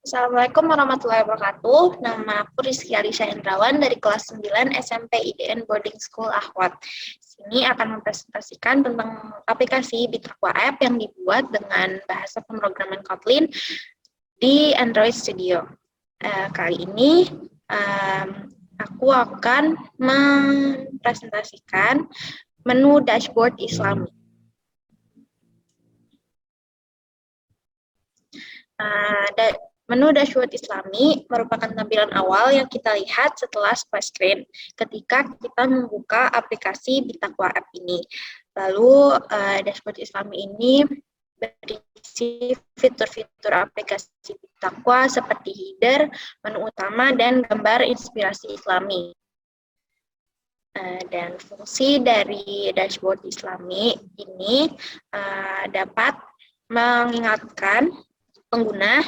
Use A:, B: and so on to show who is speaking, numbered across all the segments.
A: Assalamualaikum warahmatullahi wabarakatuh. Nama aku Rizky Alisha Indrawan dari kelas 9 SMP IDN Boarding School Ahwat. Sini akan mempresentasikan tentang aplikasi Bitakwa App yang dibuat dengan bahasa pemrograman Kotlin di Android Studio. Kali ini aku akan mempresentasikan menu dashboard Islami. Menu dashboard Islami merupakan tampilan awal yang kita lihat setelah splash screen ketika kita membuka aplikasi Bitakwa App ini. Lalu dashboard Islami ini berisi fitur-fitur aplikasi Bitakwa seperti header, menu utama, dan gambar inspirasi Islami. Dan fungsi dari dashboard Islami ini dapat mengingatkan pengguna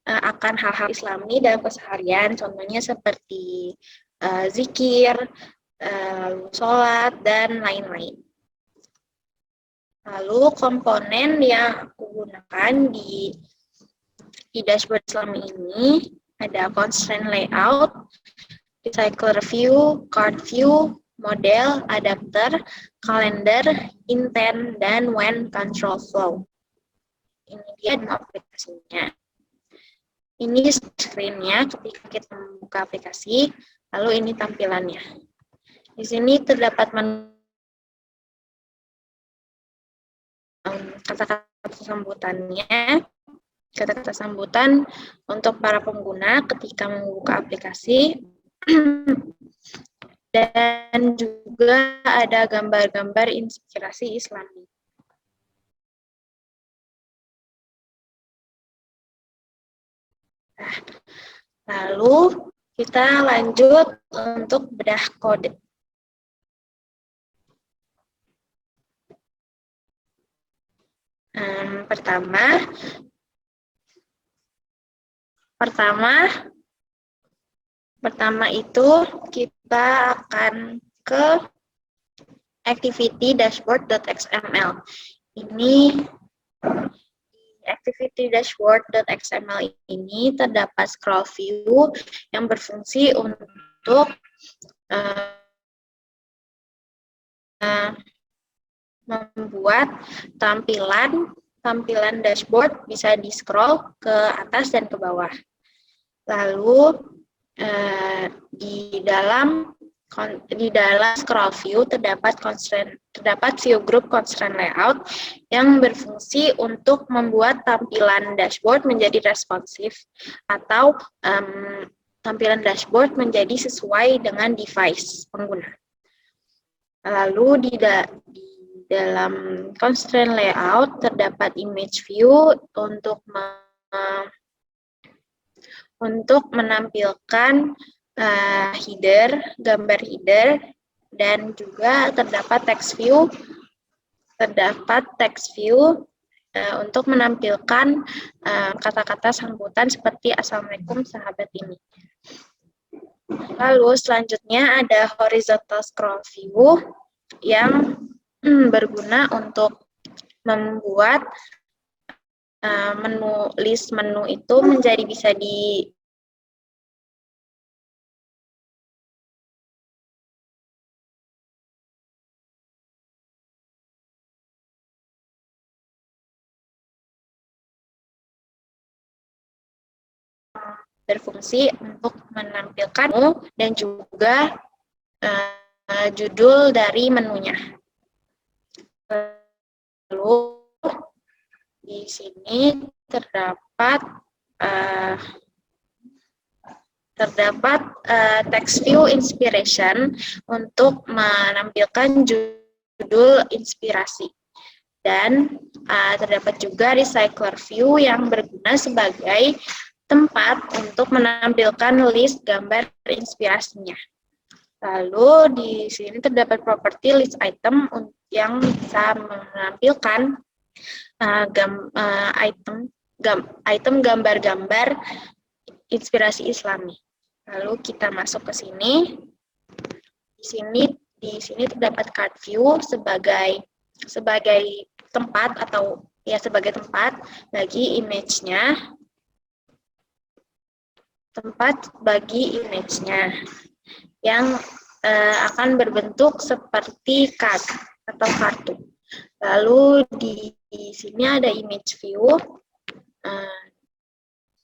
A: akan hal-hal Islami dalam keseharian, contohnya seperti zikir, sholat, dan lain-lain. Lalu komponen yang aku gunakan di dashboard Islami ini ada constraint layout, recycler view, card view, model, adapter, calendar, intent, dan when control flow. Ini dia aplikasinya. Ini screen-nya ketika kita membuka aplikasi, lalu ini tampilannya. Di sini terdapat kata-kata sambutannya, kata-kata sambutan untuk para pengguna ketika membuka aplikasi, dan juga ada gambar-gambar inspirasi Islami. Lalu kita lanjut untuk bedah kode. Pertama itu kita akan ke activity dashboard.xml. Ini activity dashboard.xml ini terdapat scroll view yang berfungsi untuk membuat tampilan dashboard bisa di-scroll ke atas dan ke bawah. Lalu di dalam scroll view terdapat view group constraint layout yang berfungsi untuk membuat tampilan dashboard menjadi responsif atau tampilan dashboard menjadi sesuai dengan device pengguna. Lalu di dalam constraint layout terdapat image view untuk menampilkan gambar header, dan juga terdapat text view untuk menampilkan kata-kata sambutan seperti Assalamualaikum sahabat ini. Lalu selanjutnya ada horizontal scroll view yang berguna untuk membuat list menu itu menjadi bisa berfungsi untuk menampilkan menu dan juga judul dari menunya. Lalu di sini terdapat text view inspiration untuk menampilkan judul inspirasi, dan terdapat juga recycler view yang berguna sebagai tempat untuk menampilkan list gambar inspirasinya. Lalu di sini terdapat property list item yang bisa menampilkan item gambar-gambar inspirasi Islami. Lalu kita masuk ke sini. Di sini terdapat card view sebagai tempat bagi image-nya. tempat bagi image-nya yang akan berbentuk seperti card atau kartu. Lalu di sini ada image view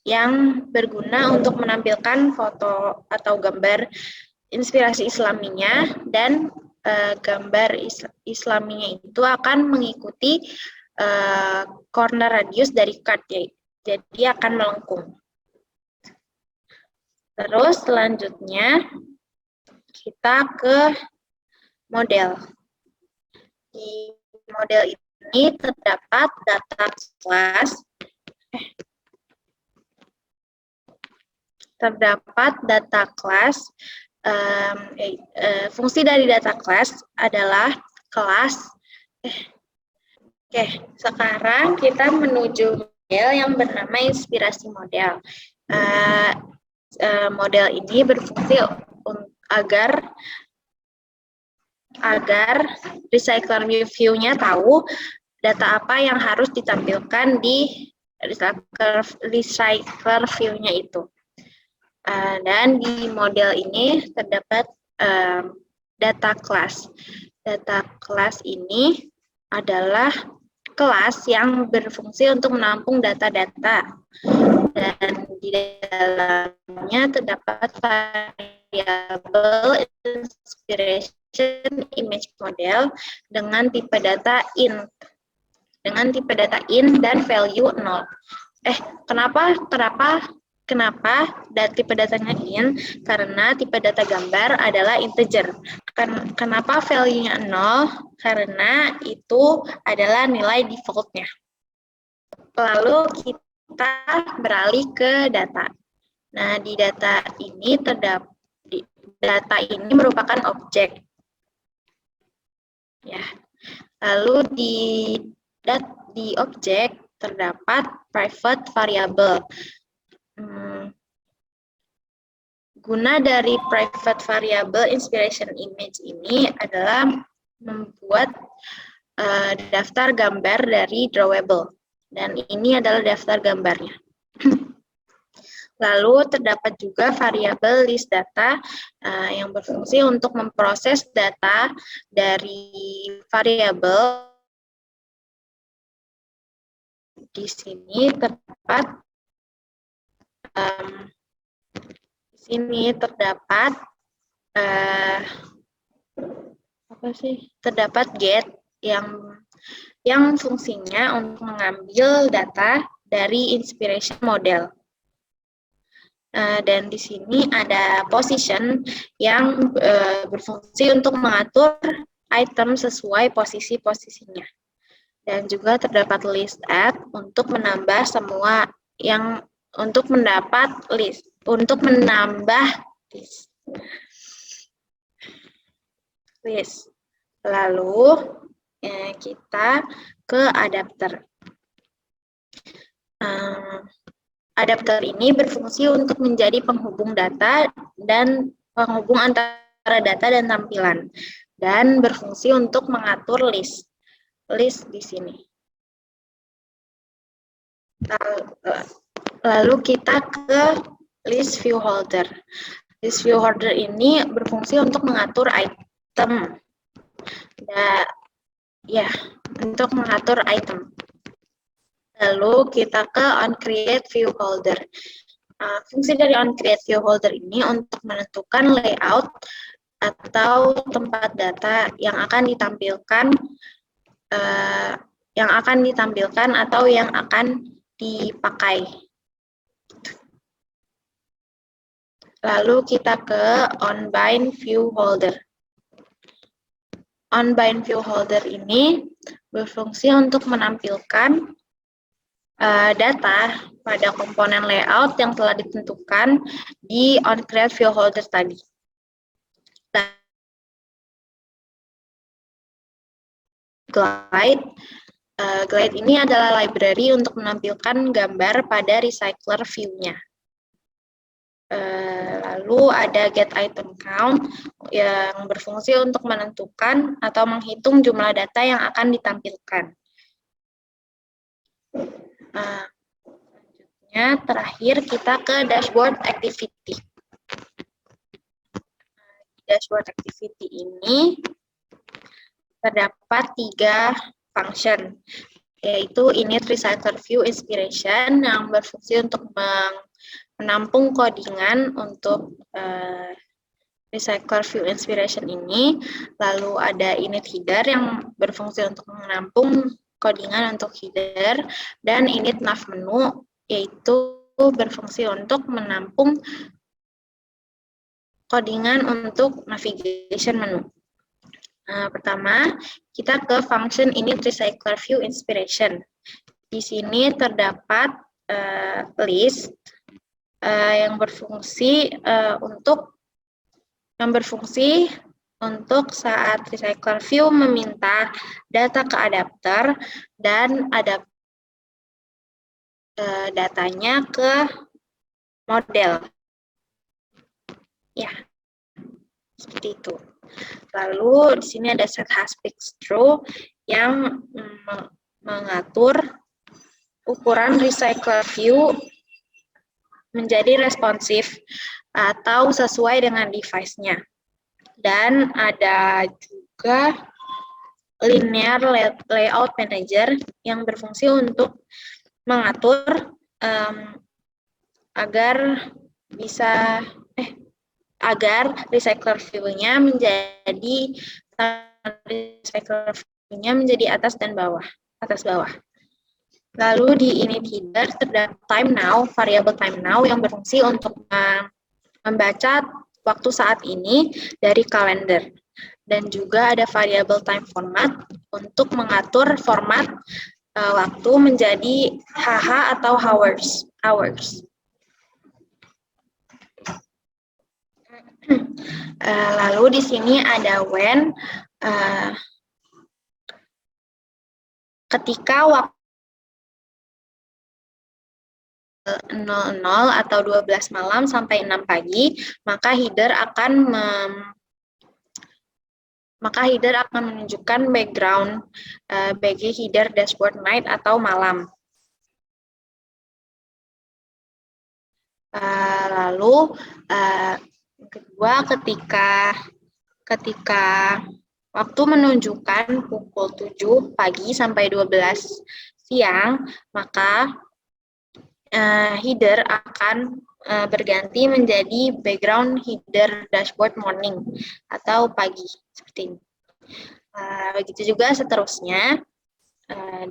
A: yang berguna untuk menampilkan foto atau gambar inspirasi islaminya, dan gambar islaminya itu akan mengikuti corner radius dari card, jadi akan melengkung. Terus selanjutnya kita ke model. Di model ini terdapat data kelas, fungsi dari data kelas adalah kelas. Oke, sekarang kita menuju model yang bernama inspirasi model. Model ini berfungsi agar recycler view-nya tahu data apa yang harus ditampilkan di recycler view-nya itu. Dan di model ini terdapat data class. Data class ini adalah kelas yang berfungsi untuk menampung data-data, dan di dalamnya terdapat variabel inspiration image model dengan tipe data int, dan value 0. Kenapa tipe datanya int? Karena tipe data gambar adalah integer. Kenapa value-nya 0? Karena itu adalah nilai default-nya. Lalu kita beralih ke data. Nah, di data ini merupakan objek. Ya. Lalu di objek terdapat private variable. Guna dari private variable inspiration image ini adalah membuat daftar gambar dari drawable, dan ini adalah daftar gambarnya. Lalu terdapat juga variabel list data yang berfungsi untuk memproses data dari variabel. Di sini terdapat get yang fungsinya untuk mengambil data dari inspiration model. Dan di sini ada position yang berfungsi untuk mengatur item sesuai posisi-posisinya. Dan juga terdapat list add untuk menambah list. Lalu kita ke adapter. Adapter ini berfungsi untuk menjadi penghubung data dan penghubung antara data dan tampilan, dan berfungsi untuk mengatur list di sini. Lalu kita ke list view holder. List view holder ini berfungsi untuk mengatur item. Untuk mengatur item. Lalu kita ke onCreate view holder. Fungsi dari onCreate view holder ini untuk menentukan layout atau tempat data yang akan ditampilkan atau yang akan dipakai. Lalu kita ke onBind view holder. OnBind view holder ini berfungsi untuk menampilkan data pada komponen layout yang telah ditentukan di onCreate view holder tadi. Glide ini adalah library untuk menampilkan gambar pada recycler view-nya. Lalu ada getItemCount yang berfungsi untuk menentukan atau menghitung jumlah data yang akan ditampilkan. Selanjutnya terakhir kita ke dashboard activity. Dashboard activity ini terdapat 3 function, yaitu init, recycler, view, inspiration yang berfungsi untuk menampung codingan untuk recycler, view, inspiration ini. Lalu ada init header yang berfungsi untuk menampung codingan untuk header, dan init nav menu yaitu berfungsi untuk menampung codingan untuk navigation menu. Pertama, kita ke function init, recycler, view, inspiration. Di sini terdapat list yang berfungsi untuk saat recycler view meminta data ke adapter dan datanya ke model. Ya, seperti itu. Lalu di sini ada set hasPix true yang mengatur ukuran recycler view menjadi responsif atau sesuai dengan device-nya. Dan ada juga linear layout manager yang berfungsi untuk mengatur agar recycler view-nya menjadi atas bawah. Lalu di init header terdapat time now, variabel time now yang berfungsi untuk membaca waktu saat ini dari kalender. Dan juga ada variabel time format untuk mengatur format waktu menjadi HH atau hours. Lalu di sini ada when, ketika waktu 00 atau 12 malam sampai 6 pagi, maka header akan menunjukkan background bagi header dashboard night atau malam. Lalu kedua, ketika waktu menunjukkan pukul 7 pagi sampai 12 siang, maka header akan berganti menjadi background header dashboard morning atau pagi, seperti ini. Begitu juga seterusnya.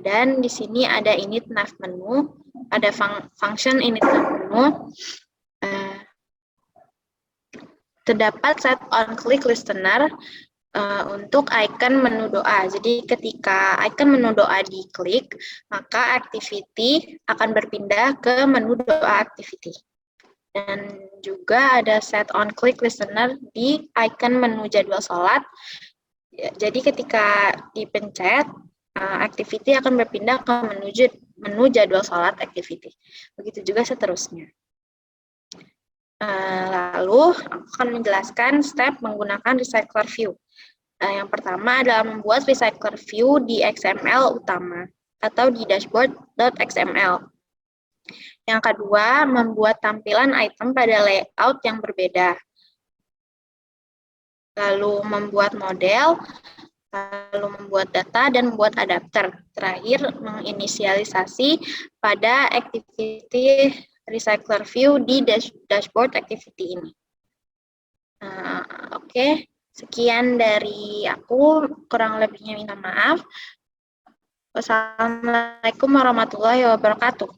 A: Dan di sini ada init nav menu, ada function init nav menu. Terdapat set on click listener untuk icon menu doa. Jadi ketika icon menu doa diklik, maka activity akan berpindah ke menu doa activity. Dan juga ada set on click listener di icon menu jadwal sholat. Jadi ketika dipencet, activity akan berpindah ke menu jadwal sholat activity. Begitu juga seterusnya. Lalu aku akan menjelaskan step menggunakan recycler view. Yang pertama adalah membuat recycler view di XML utama atau di dashboard.xml. Yang kedua, membuat tampilan item pada layout yang berbeda. Lalu membuat model, lalu membuat data, dan membuat adapter. Terakhir, menginisialisasi pada activity recycler view di dashboard activity ini. Oke. Sekian dari aku, kurang lebihnya minta maaf. Wassalamualaikum warahmatullahi wabarakatuh.